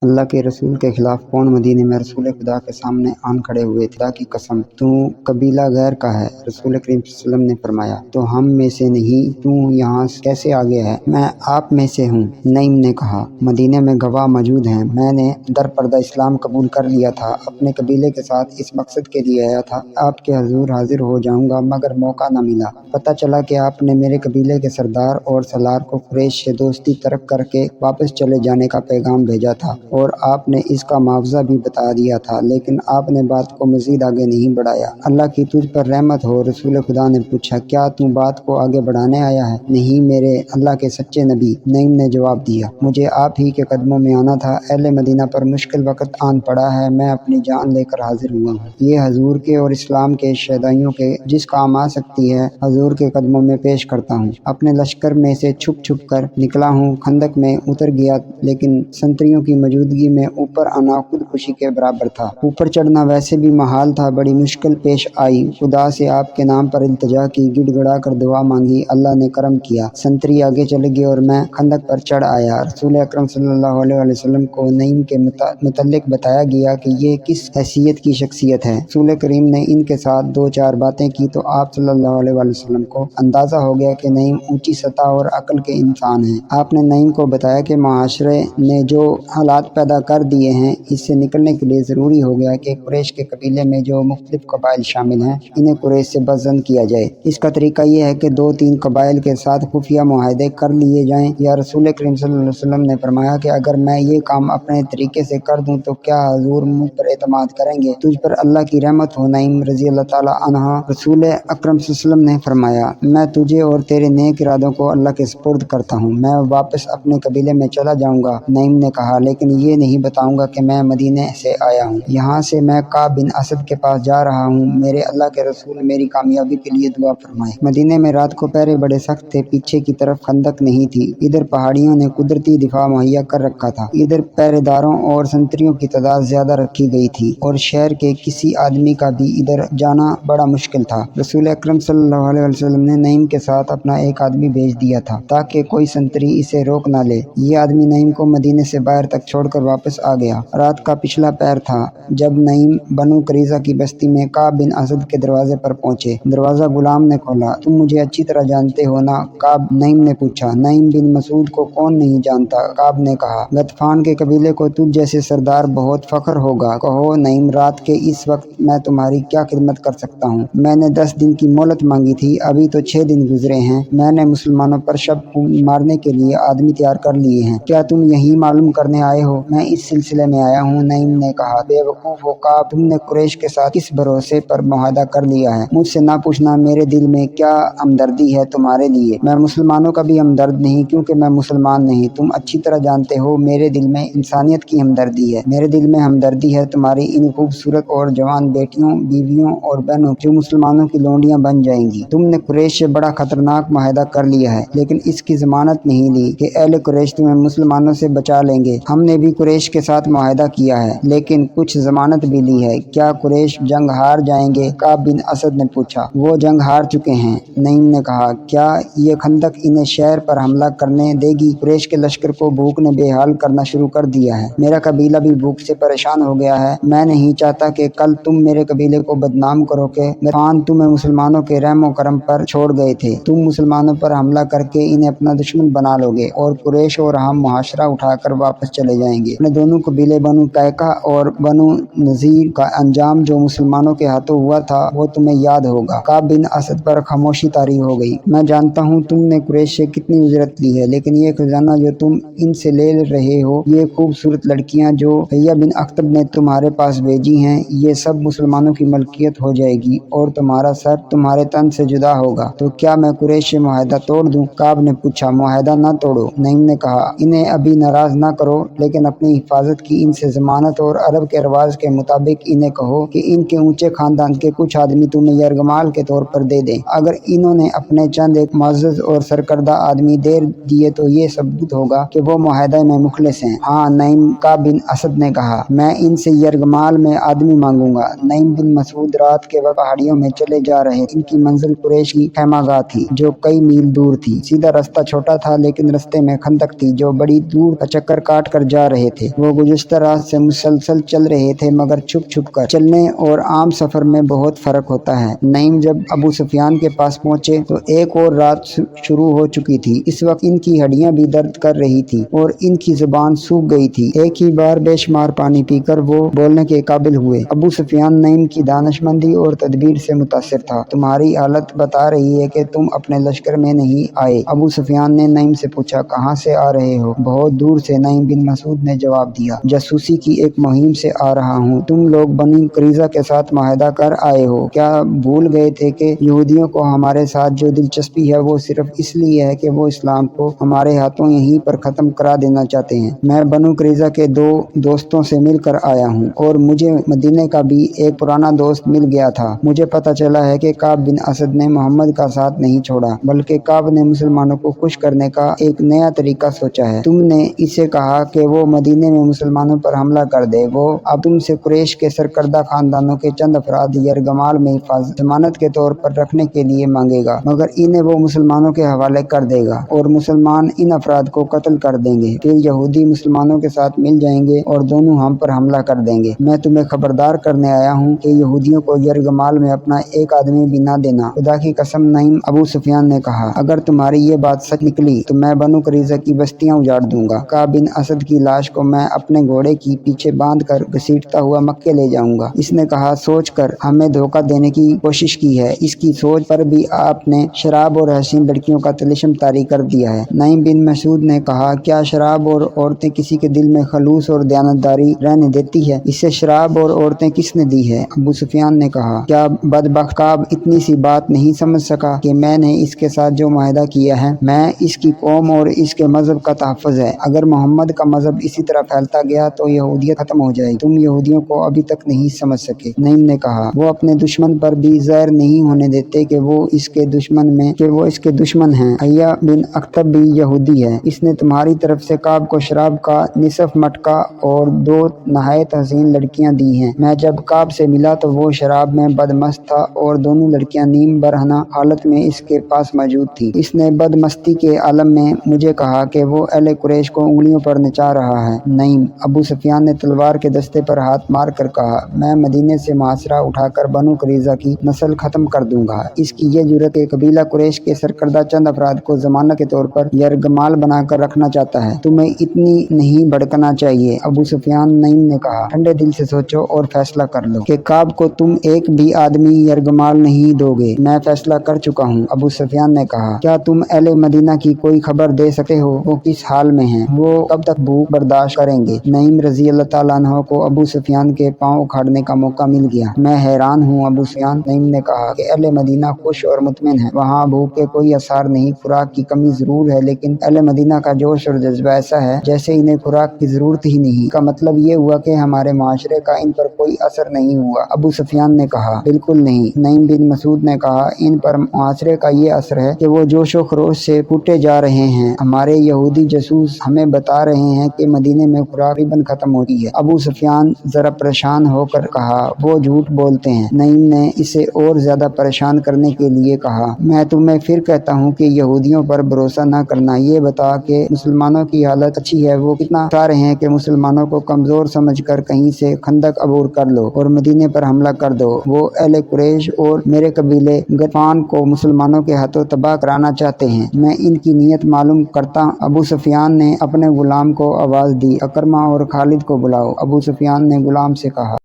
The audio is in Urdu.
اللہ کے رسول کے خلاف کون مدینے میں رسول خدا کے سامنے آن کھڑے ہوئے تھے؟ خدا کی قسم تو قبیلہ غیر کا ہے۔ رسول کریم صلی اللہ علیہ وسلم نے فرمایا تو ہم میں سے نہیں، تو یہاں کیسے آ گیا ہے؟ میں آپ میں سے ہوں۔ نعیم نے کہا مدینے میں گواہ موجود ہیں، میں نے در پردہ اسلام قبول کر لیا تھا، اپنے قبیلے کے ساتھ اس مقصد کے لیے آیا تھا آپ کے حضور حاضر ہو جاؤں گا، مگر موقع نہ ملا۔ پتہ چلا کہ آپ نے میرے قبیلے کے سردار اور سالار کو قریش سے دوستی ترک کر کے واپس چلے جانے کا پیغام بھیجا تھا اور آپ نے اس کا معاوضہ بھی بتا دیا تھا، لیکن آپ نے بات کو مزید آگے نہیں بڑھایا۔ اللہ کی تجھ پر رحمت ہو۔ رسول خدا نے پوچھا کیا تو بات کو آگے بڑھانے آیا ہے؟ نہیں میرے اللہ کے سچے نبی، نعیم نے جواب دیا، مجھے آپ ہی کے قدموں میں آنا تھا۔ اہل مدینہ پر مشکل وقت آن پڑا ہے، میں اپنی جان لے کر حاضر ہوا ہوں۔ یہ حضور کے اور اسلام کے شہدائیوں کے جس کام آ سکتی ہے، حضور کے قدموں میں پیش کرتا ہوں۔ اپنے لشکر میں سے چھپ چھپ کر نکلا ہوں، خندق میں اتر گیا، لیکن سنتریوں کی موجودگی میں اوپر آنا خودکشی کے برابر تھا۔ اوپر چڑھنا ویسے بھی محال تھا، بڑی مشکل پیش آئی۔ خدا سے آپ کے نام پر التجا کی، گڑ گڑا کر دعا مانگی، اللہ نے کرم کیا، سنتری آگے چلے گئے اور میں خندق پر چڑھ آیا۔ رسول اکرم صلی اللہ علیہ وسلم کو نعیم کے متعلق بتایا گیا کہ یہ کس حیثیت کی شخصیت ہے۔ رسول کریم نے ان کے ساتھ دو چار باتیں کی تو آپ صلی اللہ علیہ وسلم کو اندازہ ہو گیا کہ نعیم اونچی سطح اور عقل کے انسان ہیں۔ آپ نے نعیم کو بتایا کہ معاشرے نے جو حالات پیدا کر دیے ہیں، اس سے نکلنے کے لیے ضروری ہو گیا کہ قریش کے قبیلے میں جو مختلف قبائل شامل ہیں، انہیں قریش سے بدظن کیا جائے۔ اس کا طریقہ یہ ہے کہ دو تین قبائل کے ساتھ خفیہ معاہدے کر لیے جائیں، یا رسول کریم صلی اللہ علیہ وسلم نے فرمایا کہ اگر میں یہ کام اپنے طریقے سے کر دوں تو کیا حضور مجھ پر اعتماد کریں گے؟ تجھ پر اللہ کی رحمت ہو نعیم رضی اللہ تعالیٰ عنہ۔ رسول اکرم صلی اللہ علیہ وسلم نے فرمایا میں تجھے اور تیرے نیک ارادوں کو اللہ کے سپرد کرتا ہوں، میں واپس اپنے قبیلے میں چلا جاؤں گا۔ نعیم نے کہا لیکن یہ نہیں بتاؤں گا کہ میں مدینے سے آیا ہوں، یہاں سے میں کعب بن اسد کے پاس جا رہا ہوں، میرے اللہ کے رسول میری کامیابی کے لیے دعا فرمائے۔ مدینے میں رات کو پہرے بڑے سخت تھے، پیچھے کی طرف خندق نہیں تھی، ادھر پہاڑیوں نے قدرتی دفاع مہیا کر رکھا تھا، ادھر پہرے داروں اور سنتریوں کی تعداد زیادہ رکھی گئی تھی، اور شہر کے کسی آدمی کا بھی ادھر جانا بڑا مشکل تھا۔ رسول اکرم صلی اللہ علیہ وسلم نے نعیم کے ساتھ اپنا ایک آدمی بھیج دیا تھا تاکہ کوئی سنتری اسے روک نہ لے۔ یہ آدمی نعیم کو مدینے سے باہر تک چھوڑ کر واپس آ گیا۔ رات کا پچھلا پہر تھا جب نعیم بنو قریظہ کی بستی میں کعب بن اسد کے دروازے پر پہنچے۔ دروازہ غلام نے کھولا۔ تم مجھے اچھی طرح جانتے ہو نا؟ کعب نعیم نے پوچھا۔ نعیم بن مسعود کو کون نہیں جانتا؟ کعب نے کہا۔ غطفان کے قبیلے کو تجھ جیسے سردار بہت فخر ہوگا۔ کہو نعیم رات کے اس وقت میں تمہاری کیا خدمت کر سکتا ہوں؟ میں نے 10 دن کی مہلت مانگی تھی، ابھی تو 6 دن گزرے ہیں، میں نے مسلمانوں پر شب کو مارنے کے لیے آدمی تیار کر لیے ہیں، کیا تم یہی معلوم کرنے آئے ہو؟ میں اس سلسلے میں آیا ہوں۔ نعیم نے کہا بے وقوف ہو کعب، تم نے قریش کے ساتھ کس بھروسے پر معاہدہ کر لیا ہے؟ مجھ سے نہ پوچھنا میرے دل میں کیا ہمدردی ہے تمہارے لیے، میں مسلمانوں کا بھی ہمدرد نہیں کیونکہ میں مسلمان نہیں، تم اچھی طرح جانتے ہو میرے دل میں انسانیت کی ہمدردی ہے، میرے دل میں ہمدردی ہے تمہاری ان خوبصورت اور جوان بیٹیوں، بیویوں اور بہنوں جو مسلمانوں کی لونڈیاں بن جائیں گی۔ تم نے قریش سے بڑا خطرناک معاہدہ کر لیا ہے، لیکن اس کی ضمانت نہیں لی کہ اہل قریش تمہیں مسلمانوں سے بچا لیں گے۔ ہم نے بھی قریش کے ساتھ معاہدہ کیا ہے، لیکن کچھ ضمانت بھی لی ہے، کیا قریش جنگ ہار جائیں گے؟ کعب بن اسد نے پوچھا۔ وہ جنگ ہار چکے ہیں، نعیم نے کہا۔ کیا یہ خندق انہیں شہر پر حملہ کرنے دے گی؟ قریش کے لشکر کو بھوک نے بے حال کرنا شروع کر دیا ہے، میرا قبیلہ بھی بھوک سے پریشان ہو گیا ہے، میں نہیں چاہتا کہ کل تم میرے قبیلے کو بدنام کرو کہ غطفان تمہیں مسلمانوں کے رحم و کرم پر چھوڑ گئے تھے، تم مسلمانوں پر حملہ کر کے انہیں اپنا دشمن بنا لو گے اور قریش اور ہم معاشرہ اٹھا کر واپس چلے جائیں گے۔ اپنے دونوں قبیلے بنو قینقاع اور بنو نذیر کا انجام جو مسلمانوں کے ہاتھوں ہوا تھا وہ تمہیں یاد ہوگا۔ کعب بن اسد پر خاموشی طاری ہو گئی۔ میں جانتا ہوں تم نے قریش سے کتنی اجرت لی ہے، لیکن یہ خزانہ جو تم ان سے لے رہے ہو، یہ خوبصورت لڑکیاں جو حیہ بن اخطب نے تمہارے پاس بھیجی ہیں، یہ سب مسلمانوں کی ملکیت ہو جائے گی اور تمہارا سر تمہارے تن سے جدا ہوگا، تو کیا میں قریش سے معاہدہ توڑ دوں؟ کعب نے پوچھا۔ معاہدہ نہ توڑو، نعیم نے کہا، انہیں ابھی ناراض نہ کرو، لیکن اپنی حفاظت کی ان سے ضمانت اور عرب کے رواج کے مطابق انہیں کہو کہ ان کے اونچے خاندان کے کچھ آدمی تمہیں یرغمال کے طور پر دے دیں۔ اگر انہوں نے اپنے چند ایک معزز اور سرکردہ آدمی دے دیے تو یہ ثبوت ہوگا کہ وہ معاہدے میں مخلص ہیں۔ ہاں نعیم، کعب بن اسد نے کہا، میں ان سے یرغمال میں آدمی مانگوں گا۔ نعیم بن مسعود رات کے وقت پہاڑیوں میں چلے جا رہے، ان کی منزل قریش کی خیمہ گاہ تھی جو کئی میل دور تھی، سیدھا راستہ چھوٹا تھا لیکن رستے میں خندق تھی جو بڑی دور کا چکر کاٹ کر جا جا رہے تھے۔ وہ گزشتہ رات سے مسلسل چل رہے تھے مگر چھپ چھپ کر۔ چلنے اور عام سفر میں بہت فرق ہوتا ہے۔ نعیم جب ابو سفیان کے پاس پہنچے تو ایک اور رات شروع ہو چکی تھی۔ اس وقت ان کی ہڈیاں بھی درد کر رہی تھی اور ان کی زبان سوکھ گئی تھی۔ ایک ہی بار بے شمار پانی پی کر وہ بولنے کے قابل ہوئے۔ ابو سفیان نعیم کی دانشمندی اور تدبیر سے متاثر تھا۔ تمہاری حالت بتا رہی ہے کہ تم اپنے لشکر میں نہیں آئے۔ ابو سفیان نے نعیم سے پوچھا، کہاں سے آ رہے ہو؟ بہت دور سے، نعیم بن مسعود نے جواب دیا۔ جاسوسی کی ایک مہم سے آ رہا ہوں۔ تم لوگ بنی قریظہ کے ساتھ معاہدہ کر آئے ہو، کیا بھول گئے تھے کہ یہودیوں کو ہمارے ساتھ جو دلچسپی ہے وہ صرف اس لیے ہے کہ وہ اسلام کو ہمارے ہاتھوں یہیں پر ختم کرا دینا چاہتے ہیں۔ میں بنو قریظہ کے 2 دوستوں سے مل کر آیا ہوں اور مجھے مدینے کا بھی ایک پرانا دوست مل گیا تھا۔ مجھے پتہ چلا ہے کہ کعب بن اسد نے محمد کا ساتھ نہیں چھوڑا، بلکہ کعب نے مسلمانوں کو خوش کرنے کا ایک نیا طریقہ سوچا ہے۔ تم نے اسے کہا کہ وہ مدینے میں مسلمانوں پر حملہ کر دے۔ وہ اب تم سے قریش کے سرکردہ خاندانوں کے چند افراد یرغمال میں ضمانت کے طور پر رکھنے کے لیے مانگے گا، مگر انہیں وہ مسلمانوں کے حوالے کر دے گا اور مسلمان ان افراد کو قتل کر دیں گے۔ پھر یہودی مسلمانوں کے ساتھ مل جائیں گے اور دونوں ہم پر حملہ کر دیں گے۔ میں تمہیں خبردار کرنے آیا ہوں کہ یہودیوں کو یرغمال میں اپنا ایک آدمی بھی نہ دینا۔ خدا کی قسم، نعیم ابو سفیان نے کہا، اگر تمہاری یہ بات سچ نکلی تو میں بنو قریظہ کی بستیاں اجاڑ دوں گا۔ کعب بن اسد کی لاش کو میں اپنے گھوڑے کی پیچھے باندھ کر گھسیٹتا ہوا مکے لے جاؤں گا۔ اس نے کہا، سوچ کر ہمیں دھوکہ دینے کی کوشش کی ہے۔ اس کی سوچ پر بھی آپ نے شراب اور حسین لڑکیوں کا تلشم طاری کر دیا ہے۔ نعیم بن مسعود نے کہا، کیا شراب اور عورتیں کسی کے دل میں خلوص اور دیانتداری رہنے دیتی ہے؟ اسے شراب اور عورتیں کس نے دی ہے؟ ابو سفیان نے کہا، کیا بدبخت کعب اتنی سی بات نہیں سمجھ سکا کہ میں نے اس کے ساتھ جو معاہدہ کیا ہے میں اس کی قوم اور اس کے مذہب کا تحفظ ہے۔ اگر محمد کا مذہب اسی طرح پھیلتا گیا تو یہودیت ختم ہو جائے گی۔ تم یہودیوں کو ابھی تک نہیں سمجھ سکے۔ نعیم نے کہا، وہ اپنے دشمن پر بھی ظاہر نہیں ہونے دیتے کہ وہ اس کے دشمن ہیں۔ حیہ بن اخطب بھی یہودی ہے۔ اس نے تمہاری طرف سے کعب کو شراب کا نصف مٹکا اور 2 نہایت حسین لڑکیاں دی ہیں۔ میں جب کعب سے ملا تو وہ شراب میں بدمست تھا اور دونوں لڑکیاں نیم برہنہ حالت میں اس کے پاس موجود تھی۔ اس نے بدمستی کے عالم میں مجھے کہا کہ وہ اہل قریش کو انگلیوں پر نچا رہا ہے۔ نعیم ابو سفیان نے تلوار کے دستے پر ہاتھ مار کر کہا، میں مدینے سے محاصرہ اٹھا کر بنو قریظہ کی نسل ختم کر دوں گا۔ اس کی یہ جرأت کہ قبیلہ قریش کے سرکردہ چند افراد کو ضمانت کے طور پر یرغمال بنا کر رکھنا چاہتا ہے۔ تمہیں اتنی نہیں بھڑکنا چاہیے۔ ابو سفیان، نعیم نے کہا، ٹھنڈے دل سے سوچو اور فیصلہ کر لو کہ کعب کو تم ایک بھی آدمی یرغمال نہیں دو گے۔ میں فیصلہ کر چکا ہوں۔ ابو سفیان نے کہا، کیا تم اہل مدینہ کی کوئی خبر دے سکتے ہو؟ وہ کس حال میں ہیں؟ وہ کب تک بھوک برداشت کریں گے؟ نعیم رضی اللہ تعالیٰ عنہ کو ابو سفیان کے پاؤں اکھاڑنے کا موقع مل گیا۔ میں حیران ہوں ابو سفیان، نعیم نے کہا، کہ اہل مدینہ خوش اور مطمئن ہیں۔ وہاں بھوک کے کوئی آثار نہیں۔ خوراک کی کمی ضرور ہے لیکن اہل مدینہ کا جوش اور جذبہ ایسا ہے جیسے انہیں خوراک کی ضرورت ہی نہیں۔ کا مطلب یہ ہوا کہ ہمارے معاشرے کا ان پر کوئی اثر نہیں ہوا؟ ابو سفیان نے کہا، بالکل نہیں۔ نعیم بن مسعود نے کہا، ان پر معاشرے کا یہ اثر ہے کہ وہ جوش و خروش سے ٹوٹے جا رہے ہیں۔ ہمارے یہودی جاسوس ہمیں بتا رہے ہیں کہ مدینے میں خوراک تقریباً ختم ہوتی ہے۔ ابو سفیان ذرا پریشان ہو کر کہا، وہ جھوٹ بولتے ہیں۔ نعیم نے اسے اور زیادہ پریشان کرنے کے لیے کہا، میں تمہیں پھر کہتا ہوں کہ یہودیوں پر بھروسہ نہ کرنا۔ یہ بتا کہ مسلمانوں کی حالت اچھی ہے، وہ کتنا چاہ رہے ہیں کہ مسلمانوں کو کمزور سمجھ کر کہیں سے خندق عبور کر لو اور مدینے پر حملہ کر دو۔ وہ اہل قریش اور میرے قبیلے غطفان کو مسلمانوں کے ہاتھوں تباہ کرانا چاہتے ہیں۔ میں ان کی نیت معلوم کرتا ہوں۔ ابو سفیان نے اپنے غلام کو آواز دی، اکرمہ اور خالد کو بلاؤ۔ ابو سفیان نے غلام سے کہا،